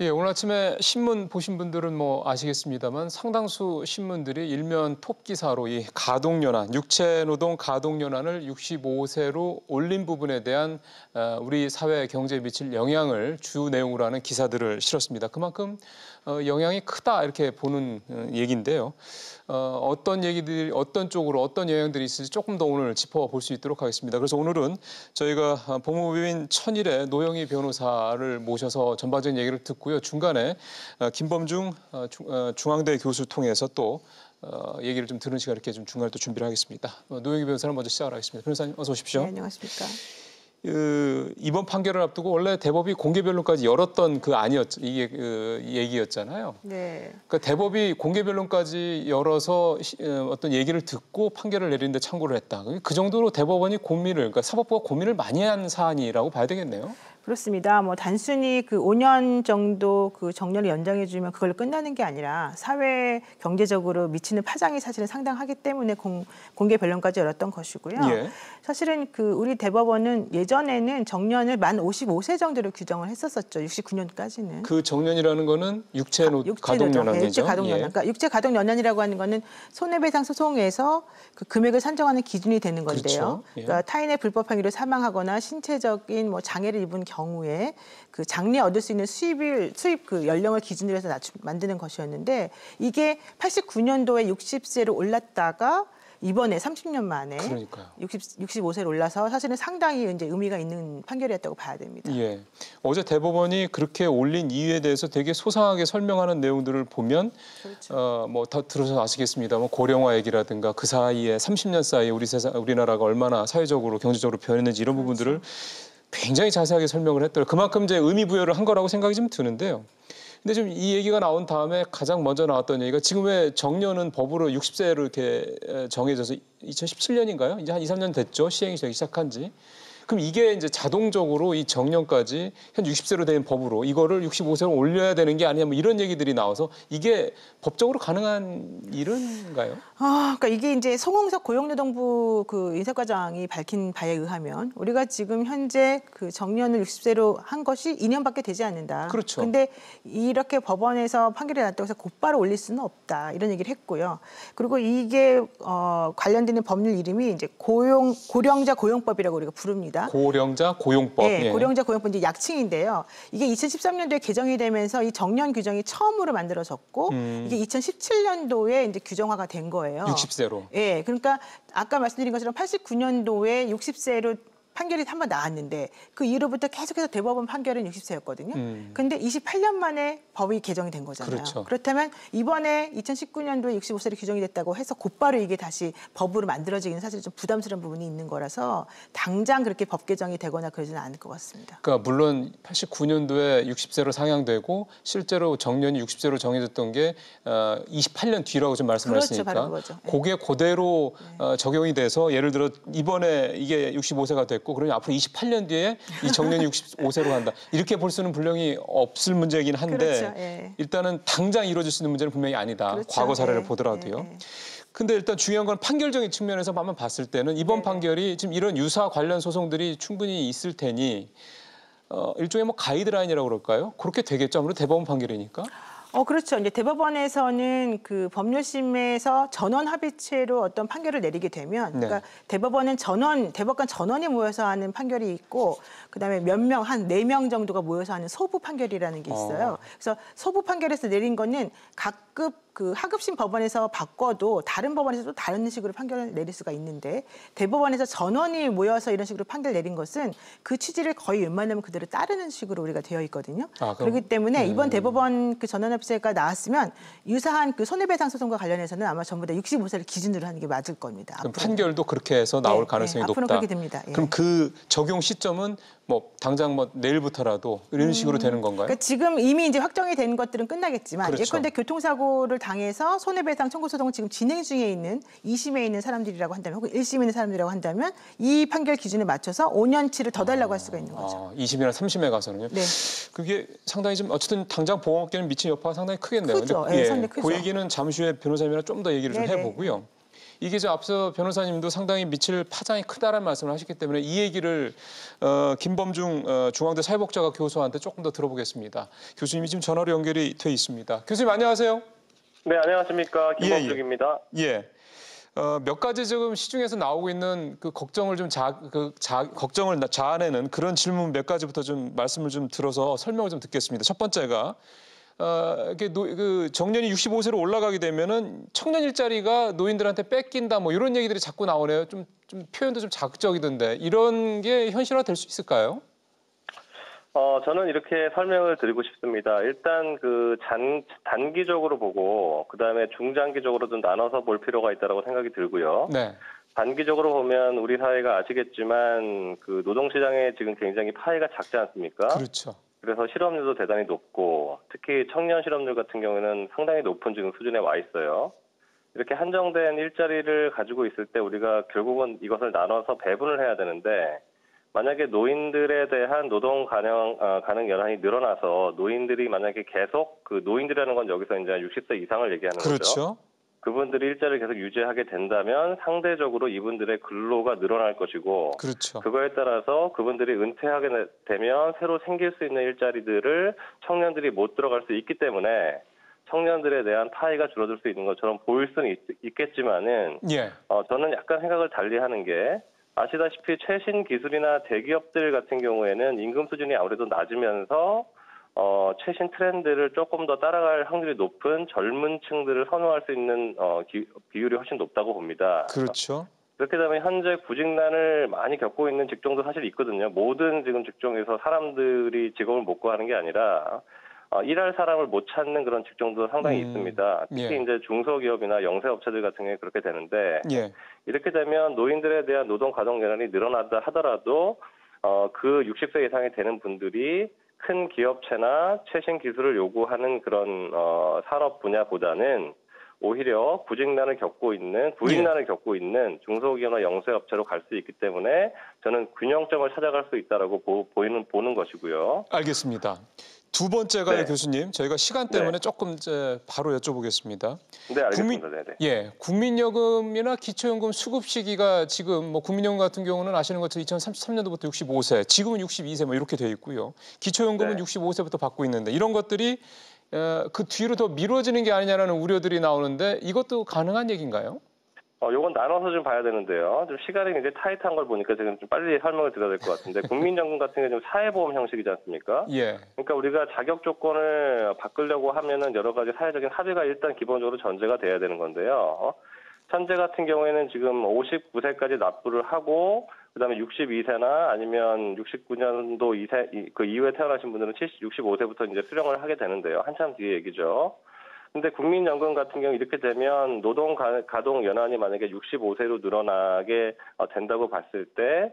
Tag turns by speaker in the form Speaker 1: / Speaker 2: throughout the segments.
Speaker 1: 예, 오늘 아침에 신문 보신 분들은 뭐 아시겠습니다만 상당수 신문들이 일면 톱 기사로 이 가동연한, 육체노동 가동연한을 65세로 올린 부분에 대한 우리 사회 경제에 미칠 영향을 주 내용으로 하는 기사들을 실었습니다. 그만큼 영향이 크다 이렇게 보는 얘기인데요. 어떤 얘기들이 어떤 쪽으로 어떤 영향들이 있을지 조금 더 오늘 짚어볼 수 있도록 하겠습니다. 그래서 오늘은 저희가 법무부인 천일의 노영희 변호사를 모셔서 전반적인 얘기를 듣고요. 중간에 김범중 중앙대 교수를 통해서 또 얘기를 좀 들은 시간 이렇게 좀 중간에 또 준비를 하겠습니다. 노영희 변호사는 먼저 시작을 하겠습니다. 변호사님 어서 오십시오.
Speaker 2: 네, 안녕하십니까.
Speaker 1: 이번 판결을 앞두고 원래 대법이 공개 변론까지 열었던 이게 얘기였잖아요.
Speaker 2: 네.
Speaker 1: 그러니까 대법이 공개 변론까지 열어서 어떤 얘기를 듣고 판결을 내리는데 참고를 했다. 그 정도로 대법원이 그러니까 사법부가 고민을 많이 한 사안이라고 봐야 되겠네요.
Speaker 2: 그렇습니다. 뭐 단순히 그 5년 정도 그 정년을 연장해 주면 그걸로 끝나는 게 아니라 사회 경제적으로 미치는 파장이 사실은 상당하기 때문에 공개 변론까지 열었던 것이고요.
Speaker 1: 예.
Speaker 2: 사실은 그 우리 대법원은 예전에는 정년을 만 55세 정도로 규정을 했었었죠. 69년까지는.
Speaker 1: 그 정년이라는 거는 육체 가동연한이죠.
Speaker 2: 육체 가동연한.
Speaker 1: 예.
Speaker 2: 그러니까 육체 가동연한이라고 하는 거는 손해배상 소송에서 그 금액을 산정하는 기준이 되는 건데요.
Speaker 1: 그렇죠. 예.
Speaker 2: 그러니까 타인의 불법 행위로 사망하거나 신체적인 뭐 장애를 입은 경우에 그 장래 얻을 수 있는 수입 그 연령을 기준으로 해서 만드는 것이었는데 이게 89년도에 60세로 올랐다가 이번에 30년 만에
Speaker 1: 그러니까요.
Speaker 2: 65세로 올라서 사실은 상당히 이제 의미가 있는 판결이었다고 봐야 됩니다.
Speaker 1: 예. 어제 대법원이 그렇게 올린 이유에 대해서 되게 소상하게 설명하는 내용들을 보면
Speaker 2: 그렇죠.
Speaker 1: 뭐 다 들어서 아시겠습니다만 고령화 얘기라든가 그 사이에 30년 사이에 우리나라가 얼마나 사회적으로 경제적으로 변했는지 이런
Speaker 2: 그렇죠.
Speaker 1: 부분들을 굉장히 자세하게 설명을 했더라고요. 그만큼 이제 의미 부여를 한 거라고 생각이 좀 드는데요. 근데 좀 이 얘기가 나온 다음에 가장 먼저 나왔던 얘기가 지금 왜 정년은 법으로 60세로 이렇게 정해져서 2017년인가요? 이제 한 2, 3년 됐죠. 시행이 되기 시작한 지. 그럼 이게 이제 자동적으로 이 정년까지 현 60세로 된 법으로 이거를 65세로 올려야 되는 게 아니냐 뭐 이런 얘기들이 나와서 이게 법적으로 가능한 일인가요?
Speaker 2: 그러니까 이게 이제 송홍석 고용노동부 그 인사과장이 밝힌 바에 의하면 우리가 지금 현재 그 정년을 60세로 한 것이 2년밖에 되지 않는다.
Speaker 1: 그렇죠.
Speaker 2: 근데 이렇게 법원에서 판결이 났다고 해서 곧바로 올릴 수는 없다. 이런 얘기를 했고요. 그리고 이게 관련되는 법률 이름이 이제 고령자 고용법이라고 우리가 부릅니다.
Speaker 1: 고령자 고용법.
Speaker 2: 네,
Speaker 1: 예.
Speaker 2: 고령자 고용법 이제 약칭인데요. 이게 2013년도에 개정이 되면서 이 정년 규정이 처음으로 만들어졌고 이게 2017년도에 이제 규정화가 된 거예요.
Speaker 1: 60세로.
Speaker 2: 예, 그러니까 아까 말씀드린 것처럼 89년도에 60세로 판결이 한 번 나왔는데 그 이후로부터 계속해서 대법원 판결은 60세였거든요. 근데 28년 만에 법이 개정이 된 거잖아요.
Speaker 1: 그렇죠.
Speaker 2: 그렇다면 이번에 2019년도에 65세로 규정이 됐다고 해서 곧바로 이게 다시 법으로 만들어지기는 사실 좀 부담스러운 부분이 있는 거라서 당장 그렇게 법 개정이 되거나 그러지는 않을 것 같습니다.
Speaker 1: 그러니까 물론 89년도에 60세로 상향되고 실제로 정년이 60세로 정해졌던 게 28년 뒤라고 좀 말씀하셨으니까
Speaker 2: 그렇죠, 바로 그거죠. 네.
Speaker 1: 그게 그대로 적용이 돼서 예를 들어 이번에 이게 65세가 됐고 그러면 앞으로 28년 뒤에 이 정년이 65세로 간다. 이렇게 볼 수는 분명히 없을 문제이긴 한데
Speaker 2: 그렇죠, 예.
Speaker 1: 일단은 당장 이루어질 수 있는 문제는 분명히 아니다.
Speaker 2: 그렇죠,
Speaker 1: 과거 사례를
Speaker 2: 예,
Speaker 1: 보더라도요.
Speaker 2: 예.
Speaker 1: 근데 일단 중요한 건 판결적인 측면에서 한번 봤을 때는 이번
Speaker 2: 네네.
Speaker 1: 판결이 지금 이런 유사 관련 소송들이 충분히 있을 테니 일종의 뭐 가이드라인이라고 그럴까요? 그렇게 되겠죠. 아무래도 대법원 판결이니까.
Speaker 2: 그렇죠. 이제 대법원에서는 그 법률심에서 전원 합의체로 어떤 판결을 내리게 되면,
Speaker 1: 네.
Speaker 2: 그러니까 대법원은 대법관 전원이 모여서 하는 판결이 있고, 그다음에 몇 명, 한 4명 정도가 모여서 하는 소부 판결이라는 게 있어요. 그래서 소부 판결에서 내린 거는 각급 그 하급심 법원에서 바꿔도 다른 법원에서도 다른 식으로 판결을 내릴 수가 있는데 대법원에서 전원이 모여서 이런 식으로 판결 내린 것은 그 취지를 거의 웬만하면 그대로 따르는 식으로 우리가 되어 있거든요. 그렇기 때문에 이번 대법원 그 전원합의체가 나왔으면 유사한 그 손해배상 소송과 관련해서는 아마 전부 다 65세를 기준으로 하는 게 맞을 겁니다.
Speaker 1: 그럼
Speaker 2: 앞으로는.
Speaker 1: 판결도 그렇게 해서 나올
Speaker 2: 네,
Speaker 1: 가능성이
Speaker 2: 네,
Speaker 1: 높다.
Speaker 2: 앞으로 그렇게 됩니다. 예.
Speaker 1: 그럼 그 적용 시점은 뭐 당장 뭐 내일부터라도 이런 식으로 되는 건가요?
Speaker 2: 그러니까 지금 이미 이제 확정이 된 것들은 끝나겠지만
Speaker 1: 그렇죠.
Speaker 2: 예컨대 교통사고를 당해서 손해배상 청구 소송을 지금 진행 중에 있는 2심에 있는 사람들이라고 한다면 혹은 1심에 있는 사람들이라고 한다면 이 판결 기준에 맞춰서 5년치를 더 달라고 할 수가 있는 거죠.
Speaker 1: 2심이나 3심에 가서는요.
Speaker 2: 네.
Speaker 1: 그게 상당히 좀 어쨌든 당장 보험업계는 미친 여파가 상당히 크겠네요.
Speaker 2: 크죠.
Speaker 1: 근데
Speaker 2: 예, 상당히 크죠.
Speaker 1: 그 얘기는 잠시 후에 변호사님이랑 좀 더 얘기를 좀
Speaker 2: 네네.
Speaker 1: 해보고요. 이게 저 앞서 변호사님도 상당히 미칠 파장이 크다라는 말씀을 하셨기 때문에 이 얘기를 김범중 중앙대 사회복지학과 교수한테 조금 더 들어보겠습니다. 교수님이 지금 전화로 연결이 돼 있습니다. 교수님 안녕하세요.
Speaker 3: 네, 안녕하십니까. 김범중입니다.
Speaker 1: 예. 몇 가지 지금 시중에서 나오고 있는 그 걱정을 좀 걱정을 자아내는 그런 질문 몇 가지부터 좀 말씀을 좀 들어서 설명을 좀 듣겠습니다. 첫 번째가 이게 그 정년이 65세로 올라가게 되면은 청년 일자리가 노인들한테 뺏긴다 뭐 이런 얘기들이 자꾸 나오네요. 좀 표현도 좀 자극적이던데 이런 게 현실화 될 수 있을까요?
Speaker 3: 저는 이렇게 설명을 드리고 싶습니다. 일단 그 단기적으로 보고 그다음에 중장기적으로 좀 나눠서 볼 필요가 있다고 생각이 들고요.
Speaker 1: 네.
Speaker 3: 단기적으로 보면 우리 사회가 아시겠지만 그 노동시장에 지금 굉장히 파이가 작지 않습니까?
Speaker 1: 그렇죠.
Speaker 3: 그래서 실업률도 대단히 높고 특히 청년 실업률 같은 경우에는 상당히 높은 지금 수준에 와 있어요. 이렇게 한정된 일자리를 가지고 있을 때 우리가 결국은 이것을 나눠서 배분을 해야 되는데 만약에 노인들에 대한 노동 가능 연한이 늘어나서 노인들이 만약에 계속 그 노인들이라는 건 여기서 이제 60세 이상을 얘기하는 거죠.
Speaker 1: 그렇죠.
Speaker 3: 그분들이 일자리를 계속 유지하게 된다면 상대적으로 이분들의 근로가 늘어날 것이고
Speaker 1: 그렇죠.
Speaker 3: 그거에 따라서 그분들이 은퇴하게 되면 새로 생길 수 있는 일자리들을 청년들이 못 들어갈 수 있기 때문에 청년들에 대한 파이가 줄어들 수 있는 것처럼 보일 수는 있겠지만은
Speaker 1: 예.
Speaker 3: 저는 약간 생각을 달리하는 게 아시다시피 최신 기술이나 대기업들 같은 경우에는 임금 수준이 아무래도 낮으면서 최신 트렌드를 조금 더 따라갈 확률이 높은 젊은 층들을 선호할 수 있는 비율이 훨씬 높다고 봅니다.
Speaker 1: 그렇죠.
Speaker 3: 그렇게 되면 현재 구직난을 많이 겪고 있는 직종도 사실 있거든요. 모든 지금 직종에서 사람들이 직업을 못 구하는 게 아니라 일할 사람을 못 찾는 그런 직종도 상당히 있습니다. 특히
Speaker 1: 예.
Speaker 3: 이제 중소기업이나 영세업체들 같은 경우에 그렇게 되는데
Speaker 1: 예.
Speaker 3: 이렇게 되면 노인들에 대한 노동 가동 연한이 늘어나다 하더라도 그 60세 이상이 되는 분들이 큰 기업체나 최신 기술을 요구하는 그런 산업 분야보다는 오히려 구직난을 겪고 있는 부직난을 겪고 있는 중소기업이나 영세업체로 갈 수 있기 때문에 저는 균형점을 찾아갈 수 있다라고 보는 것이고요.
Speaker 1: 알겠습니다. 두 번째가요,
Speaker 3: 네.
Speaker 1: 교수님. 저희가 시간 때문에 조금 이제 바로 여쭤보겠습니다.
Speaker 3: 네, 알겠습니다. 네네.
Speaker 1: 국민연금이나 기초연금 수급 시기가 지금 뭐 국민연금 같은 경우는 아시는 것처럼 2033년도부터 65세, 지금은 62세 뭐 이렇게 돼 있고요. 기초연금은
Speaker 3: 네.
Speaker 1: 65세부터 받고 있는데 이런 것들이 그 뒤로 더 미뤄지는 게 아니냐는 우려들이 나오는데 이것도 가능한 얘기인가요?
Speaker 3: 요건 나눠서 좀 봐야 되는데요. 좀 시간이 굉장히 타이트한 걸 보니까 지금 좀 빨리 설명을 드려야 될 것 같은데 국민연금 같은 경우는 좀 사회보험 형식이지 않습니까?
Speaker 1: 예.
Speaker 3: 그러니까 우리가 자격 조건을 바꾸려고 하면은 여러 가지 사회적인 합의가 일단 기본적으로 전제가 돼야 되는 건데요. 현재 같은 경우에는 지금 59세까지 납부를 하고 그다음에 62세나 아니면 69년도 그 이후에 태어나신 분들은 65세부터 이제 수령을 하게 되는데요. 한참 뒤의 얘기죠. 근데 국민연금 같은 경우 이렇게 되면 노동 가동 연한이 만약에 65세로 늘어나게 된다고 봤을 때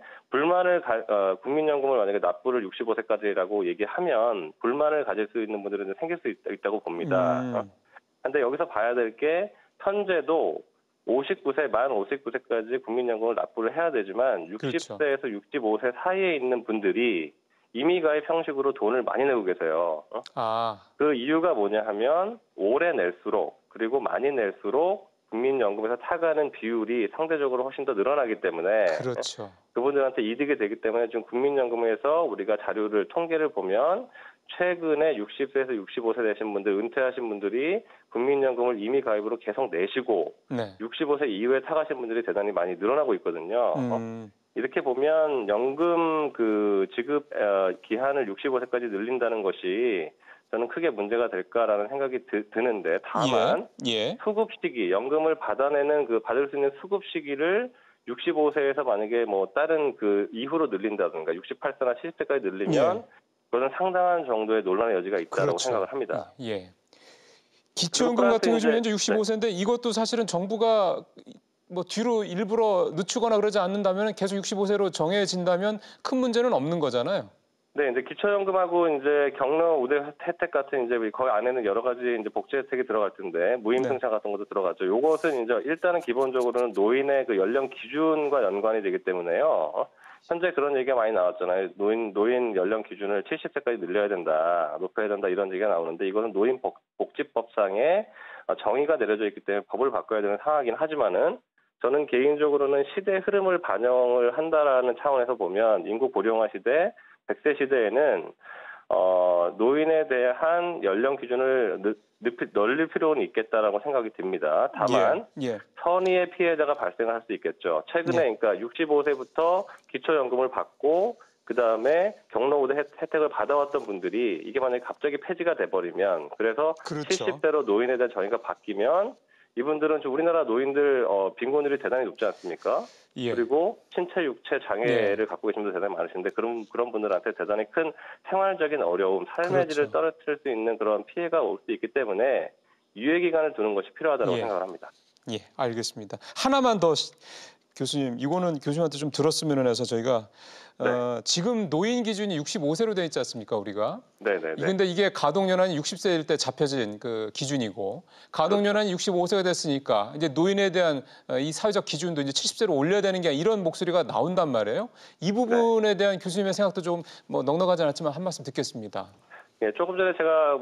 Speaker 3: 국민연금을 만약에 납부를 65세까지라고 얘기하면 불만을 가질 수 있는 분들은 생길 수 있다고 봅니다. 근데 여기서 봐야 될 게 현재도 59세, 만 59세까지 국민연금을 납부를 해야 되지만 60세에서 65세 사이에 있는 분들이 임의가입 형식으로 돈을 많이 내고 계세요. 그 이유가 뭐냐 하면 오래 낼수록 그리고 많이 낼수록 국민연금에서 타가는 비율이 상대적으로 훨씬 더 늘어나기 때문에
Speaker 1: 그렇죠.
Speaker 3: 그분들한테 이득이 되기 때문에 지금 국민연금에서 우리가 자료를 통계를 보면 최근에 60세에서 65세 되신 분들, 은퇴하신 분들이 국민연금을 임의가입으로 계속 내시고 65세 이후에 타가신 분들이 대단히 많이 늘어나고 있거든요. 이렇게 보면 연금 그 지급 기한을 65세까지 늘린다는 것이 저는 크게 문제가 될까라는 생각이 드는데 다만 수급 시기, 연금을 받을 수 있는 수급 시기를 65세에서 만약에 뭐 다른 그 이후로 늘린다든가 68세나 70세까지 늘리면 그것은 상당한 정도의 논란의 여지가 있다고 생각을 합니다.
Speaker 1: 기초연금 같은 경우는 현재 65세인데 이것도 사실은 정부가 뭐 뒤로 일부러 늦추거나 그러지 않는다면 계속 65세로 정해진다면 큰 문제는 없는 거잖아요.
Speaker 3: 네, 이제 기초연금하고 이제 경로 우대 혜택 같은 이제 거기 안에는 여러 가지 이제 복지 혜택이 들어갈 텐데 무임승차 같은 것도 들어가죠. 요것은 이제 일단은 기본적으로는 노인의 그 연령 기준과 연관이 되기 때문에요. 현재 그런 얘기가 많이 나왔잖아요. 노인 연령 기준을 70세까지 늘려야 된다, 높여야 된다 이런 얘기가 나오는데 이거는 노인복지법상에 정의가 내려져 있기 때문에 법을 바꿔야 되는 상황이긴 하지만은 저는 개인적으로는 시대 흐름을 반영을 한다라는 차원에서 보면 인구 고령화 시대, 100세 시대에는 노인에 대한 연령 기준을 넓힐 필요는 있겠다라고 생각이 듭니다. 다만 선의의 피해자가 발생할 수 있겠죠. 최근에 그러니까 65세부터 기초연금을 받고 그다음에 경로우대 혜택을 받아왔던 분들이 이게 만약에 갑자기 폐지가 돼버리면 그래서 70세로 노인에 대한 정의가 바뀌면 이분들은 지금 우리나라 노인들 빈곤율이 대단히 높지 않습니까? 그리고 신체 육체 장애를 갖고 계신 분들 대단히 많으신데 그런 분들한테 대단히 큰 생활적인 어려움, 삶의 질을 떨어뜨릴 수 있는 그런 피해가 올 수 있기 때문에 유예 기간을 두는 것이 필요하다고 생각을 합니다.
Speaker 1: 예, 알겠습니다. 하나만 더 교수님, 이거는 교수님한테 좀 들었으면 해서 저희가 지금 노인 기준이 65세로 돼 있지 않습니까, 우리가? 네네. 근데 이게 가동연한이 60세일 때 잡혀진 그 기준이고 가동연한이 65세가 됐으니까 이제 노인에 대한 이 사회적 기준도 이제 70세로 올려야 되는 게 이런 목소리가 나온단 말이에요. 이 부분에 대한 교수님의 생각도 좀 뭐 넉넉하지 않았지만 한 말씀 듣겠습니다.
Speaker 3: 예, 조금 전에 제가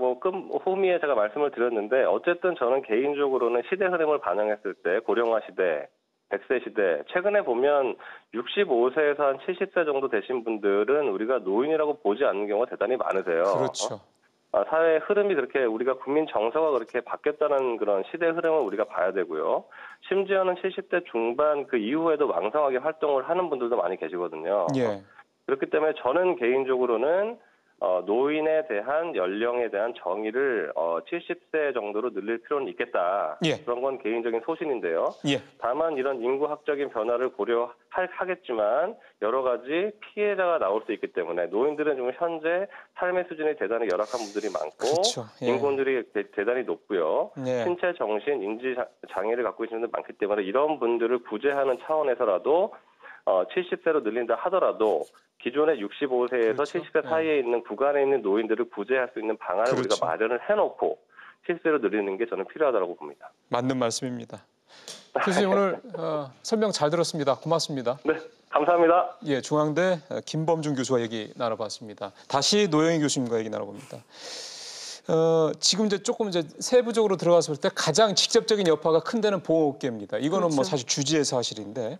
Speaker 3: 후미에 제가 말씀을 드렸는데 어쨌든 저는 개인적으로는 시대 흐름을 반영했을 때 고령화 시대, 100세 시대, 최근에 보면 65세에서 한 70세 정도 되신 분들은 우리가 노인이라고 보지 않는 경우가 대단히 많으세요.
Speaker 1: 그렇죠.
Speaker 3: 사회 흐름이 그렇게 우리가 국민 정서가 그렇게 바뀌었다는 그런 시대 흐름을 우리가 봐야 되고요. 심지어는 70대 중반 그 이후에도 왕성하게 활동을 하는 분들도 많이 계시거든요. 그렇기 때문에 저는 개인적으로는 노인에 대한 연령에 대한 정의를 70세 정도로 늘릴 필요는 있겠다. 그런 건 개인적인 소신인데요. 다만 이런 인구학적인 변화를 고려하겠지만 여러 가지 피해자가 나올 수 있기 때문에 노인들은 지금 현재 삶의 수준이 대단히 열악한 분들이 많고 빈곤율이 대단히 높고요. 신체, 정신, 인지 장애를 갖고 계신 분들이 많기 때문에 이런 분들을 구제하는 차원에서라도 70세로 늘린다 하더라도 기존의 65세에서 70세 사이에 있는 구간에 있는 노인들을 구제할 수 있는 방안을 우리가 마련을 해놓고 70세로 늘리는 게 저는 필요하다고 봅니다. 맞는
Speaker 1: 말씀입니다. 교수님 오늘 설명 잘 들었습니다. 고맙습니다.
Speaker 3: 네, 감사합니다.
Speaker 1: 예, 중앙대 김범준 교수와 얘기 나눠봤습니다. 다시 노영희 교수님과 얘기 나눠봅니다. 지금 조금 세부적으로 들어갔을 때 가장 직접적인 여파가 큰 데는 보험업계입니다. 이거는 뭐 사실 주지의 사실인데.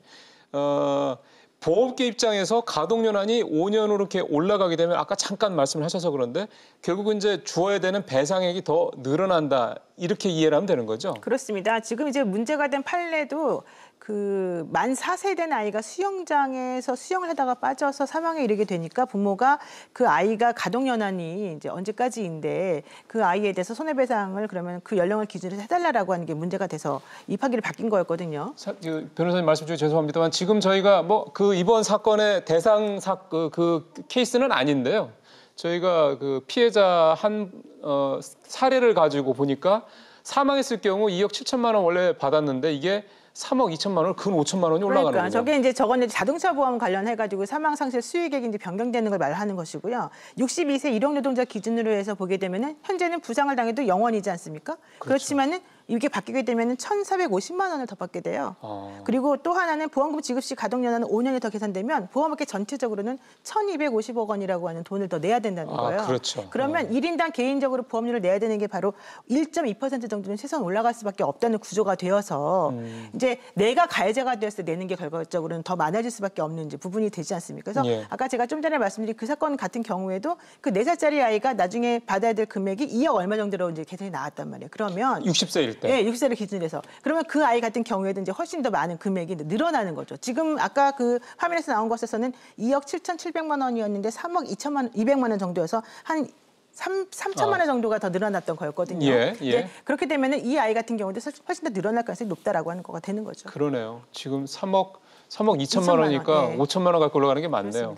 Speaker 1: 보험업계 입장에서 가동연한이 5년으로 이렇게 올라가게 되면 아까 잠깐 말씀을 하셔서 그런데 결국은 이제 주어야 되는 배상액이 더 늘어난다 이렇게 이해를 하면 되는 거죠?
Speaker 2: 그렇습니다. 지금 이제 문제가 된 판례도 그 만 4세 된 아이가 수영장에서 수영을 하다가 빠져서 사망에 이르게 되니까 부모가 그 아이가 가동연한이 이제 언제까지인데 그 아이에 대해서 손해배상을 그러면 그 연령을 기준으로 해달라고 하는 게 문제가 돼서 이 판결이 바뀐 거였거든요.
Speaker 1: 변호사님 말씀 중에 죄송합니다만 지금 저희가 그 이번 사건의 대상 그 케이스는 아닌데요. 저희가 그 피해자 사례를 가지고 보니까 사망했을 경우 2억 7천만 원 원래 받았는데 이게 3억 2천만 원, 근 5천만 원이 올라가는 거죠.
Speaker 2: 저건 자동차 보험 관련해가지고 사망 상실 수익액이 이제 변경되는 걸 말하는 것이고요. 62세 일용 노동자 기준으로 해서 보게 되면은 현재는 부상을 당해도 영원이지 않습니까? 그렇지만은 이게 바뀌게 되면은 1,450만 원을 더 받게 돼요. 그리고 또 하나는 보험금 지급 시 가동연한은 5년이 더 계산되면 보험업계 전체적으로는 1,250억 원이라고 하는 돈을 더 내야 된다는 거예요. 그러면 1인당 개인적으로 보험료를 내야 되는 게 바로 1.2% 정도는 최소한 올라갈 수밖에 없다는 구조가 되어서 이제 내가 가해자가 되었을 때 내는 게 결과적으로는 더 많아질 수밖에 없는 이제 부분이 되지 않습니까? 그래서 아까 제가 좀 전에 말씀드린 그 사건 같은 경우에도 그 4살짜리 아이가 나중에 받아야 될 금액이 2억 얼마 정도로 이제 계산이 나왔단 말이에요. 그러면
Speaker 1: 60세일 때.
Speaker 2: 네, 60세를 기준으로 해서. 그러면 그 아이 같은 경우에도 이제 훨씬 더 많은 금액이 늘어나는 거죠. 지금 아까 그 화면에서 나온 것에서는 2억 7,700만 원이었는데 3억 200만 원 정도여서 한 3천만 원 정도가 더 늘어났던 거였거든요. 그렇게 되면 이 아이 같은 경우도 훨씬 더 늘어날 가능성이 높다라고 하는 거가 되는 거죠.
Speaker 1: 그러네요. 지금 3억 2천만 원이니까 5천만 원 갖고 올라가는 게 맞네요.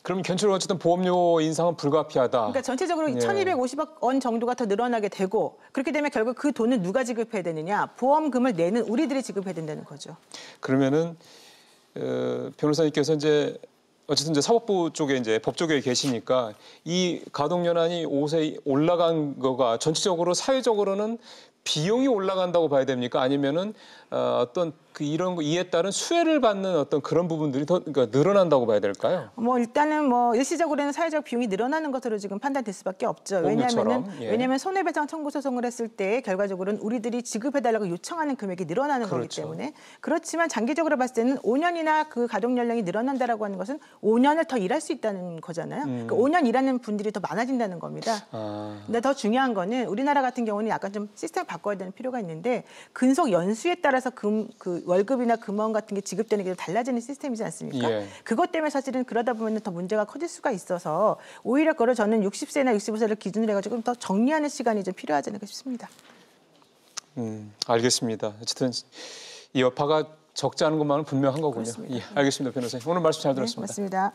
Speaker 1: 그럼 견적으로 어쨌든 보험료 인상은 불가피하다.
Speaker 2: 그러니까 전체적으로 1,250억 원 정도가 더 늘어나게 되고 그렇게 되면 결국 그 돈은 누가 지급해야 되느냐? 보험금을 내는 우리들이 지급해야 된다는 거죠.
Speaker 1: 그러면은 변호사님께서 어쨌든 사법부 쪽에 법 쪽에 계시니까 이 가동연한이 5세 올라간 거가 전체적으로 사회적으로는 비용이 올라간다고 봐야 됩니까? 아니면은 어떤 이런 거 이에 따른 수혜를 받는 어떤 그런 부분들이 더 그러니까 늘어난다고 봐야 될까요?
Speaker 2: 뭐 일단은 뭐 일시적으로는 사회적 비용이 늘어나는 것으로 지금 판단될 수밖에 없죠.
Speaker 1: 공유처럼, 예.
Speaker 2: 왜냐하면 손해배상 청구 소송을 했을 때 결과적으로는 우리들이 지급해달라고 요청하는 금액이 늘어나는 거기
Speaker 1: 그렇죠.
Speaker 2: 때문에 그렇지만 장기적으로 봤을 때는 5년이나 그 가동 연령이 늘어난다라고 하는 것은 5년을 더 일할 수 있다는 거잖아요. 그러니까 5년 일하는 분들이 더 많아진다는 겁니다. 근데 더 중요한 거는 우리나라 같은 경우는 약간 좀 시스템을 바꿔야 되는 필요가 있는데 근속 연수에 따라서 그 월급이나 금원 같은 게 지급되는 게 달라지는 시스템이지 않습니까?
Speaker 1: 예.
Speaker 2: 그것 때문에 사실은 그러다 보면 더 문제가 커질 수가 있어서 오히려 그걸 저는 60세나 65세를 기준으로 해가지고 좀 더 정리하는 시간이 좀 필요하지 않을까 싶습니다.
Speaker 1: 알겠습니다. 어쨌든 이 여파가 적지 않은 것만은 분명한 거군요.
Speaker 2: 그렇습니다.
Speaker 1: 예, 알겠습니다, 변호사님. 오늘 말씀 잘
Speaker 2: 네,
Speaker 1: 들었습니다.
Speaker 2: 맞습니다.